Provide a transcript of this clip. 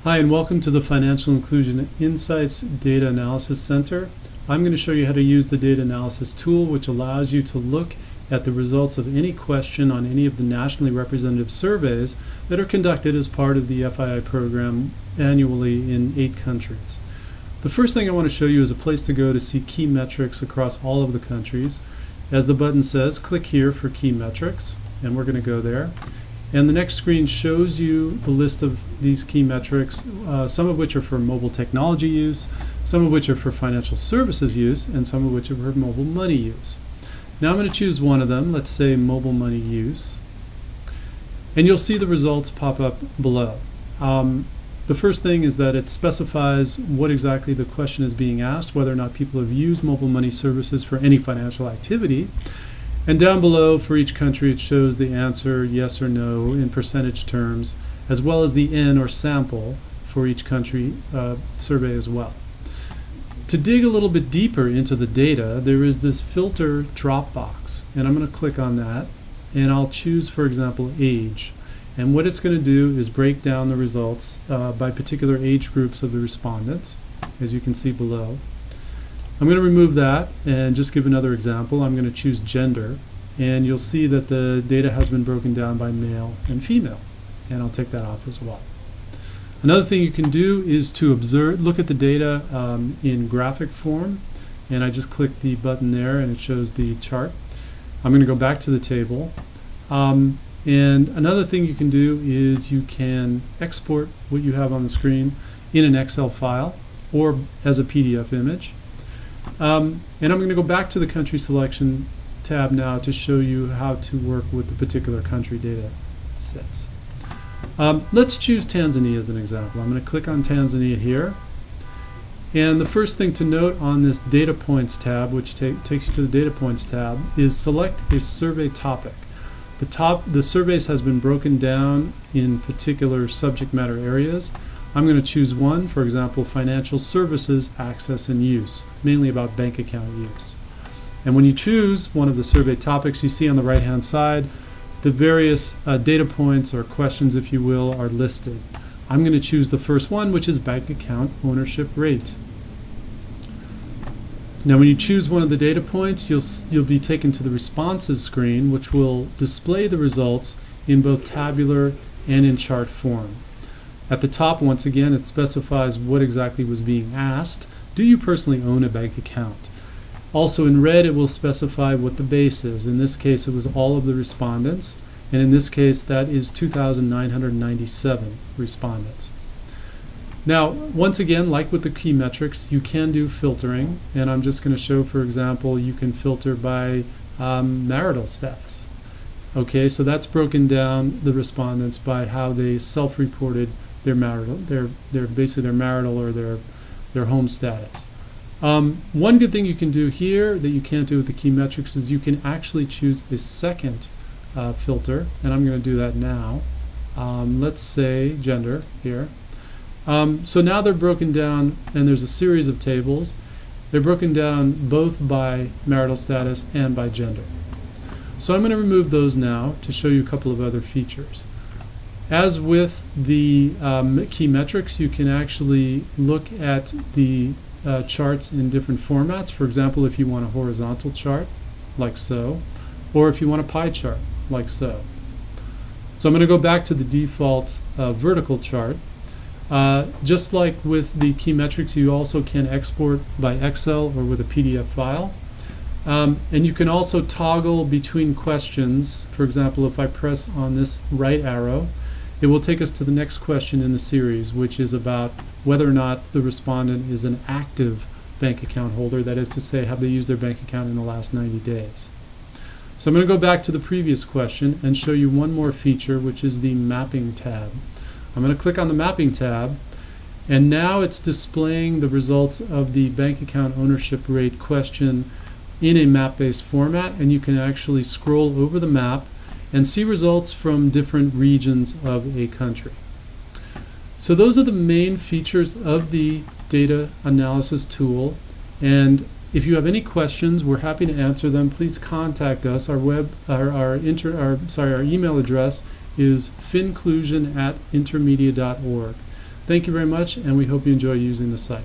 Hi, and welcome to the Financial Inclusion Insights Data Analysis Center. I'm going to show you how to use the data analysis tool, which allows you to look at the results of any question on any of the nationally representative surveys that are conducted as part of the FII program annually in 8 countries. The first thing I want to show you is a place to go to see key metrics across all of the countries. As the button says, click here for key metrics, and we're going to go there. And the next screen shows you the list of these key metrics, some of which are for mobile technology use, some of which are for financial services use, and some of which are for mobile money use. Now I'm going to choose one of them, let's say mobile money use. And you'll see the results pop up below. The first thing is that it specifies what exactly the question is being asked, whether or not people have used mobile money services for any financial activity. And down below, for each country, it shows the answer yes or no in percentage terms, as well as the N or sample for each country survey as well. To dig a little bit deeper into the data, there is this filter drop box, and I'm going to click on that, and I'll choose, for example, age. And what it's going to do is break down the results by particular age groups of the respondents, as you can see below. I'm going to remove that and just give another example. I'm going to choose gender, and you'll see that the data has been broken down by male and female, and I'll take that off as well. Another thing you can do is to look at the data in graphic form, and I just click the button there and it shows the chart. I'm going to go back to the table, and another thing you can do is you can export what you have on the screen in an Excel file or as a PDF image. And I'm going to go back to the country selection tab now to show you how to work with the particular country data sets. Let's choose Tanzania as an example. I'm going to click on Tanzania here. And the first thing to note on this data points tab, which takes you to the data points tab, is select a survey topic. The surveys has been broken down in particular subject matter areas. I'm going to choose one, for example, financial services access and use, mainly about bank account use. And when you choose one of the survey topics, you see on the right-hand side, the various data points or questions, if you will, are listed. I'm going to choose the first one, which is bank account ownership rate. Now, when you choose one of the data points, you'll be taken to the responses screen, which will display the results in both tabular and in chart form. At the top, once again, it specifies what exactly was being asked. Do you personally own a bank account? Also in red, it will specify what the base is. In this case, it was all of the respondents. And in this case, that is 2,997 respondents. Now, once again, like with the key metrics, you can do filtering. And I'm just going to show, for example, you can filter by marital status. Okay, so that's broken down the respondents by how they self-reported their marital, basically their marital or their home status. One good thing you can do here that you can't do with the key metrics is you can actually choose a second filter, and I'm going to do that now. Let's say gender here. So now they're broken down, and there's a series of tables. They're broken down both by marital status and by gender. So I'm going to remove those now to show you a couple of other features. As with the key metrics, you can actually look at the charts in different formats. For example, if you want a horizontal chart, like so, or if you want a pie chart, like so. So I'm going to go back to the default vertical chart. Just like with the key metrics, you also can export by Excel or with a PDF file. And you can also toggle between questions. For example, if I press on this right arrow, it will take us to the next question in the series, which is about whether or not the respondent is an active bank account holder. That is to say, have they used their bank account in the last 90 days? So I'm going to go back to the previous question and show you one more feature, which is the mapping tab. I'm going to click on the mapping tab, and now it's displaying the results of the bank account ownership rate question in a map-based format, and you can actually scroll over the map and see results from different regions of a country. So those are the main features of the data analysis tool, and if you have any questions, we're happy to answer them. Please contact us. Our email address is finclusion@intermedia.org. Thank you very much, and we hope you enjoy using the site.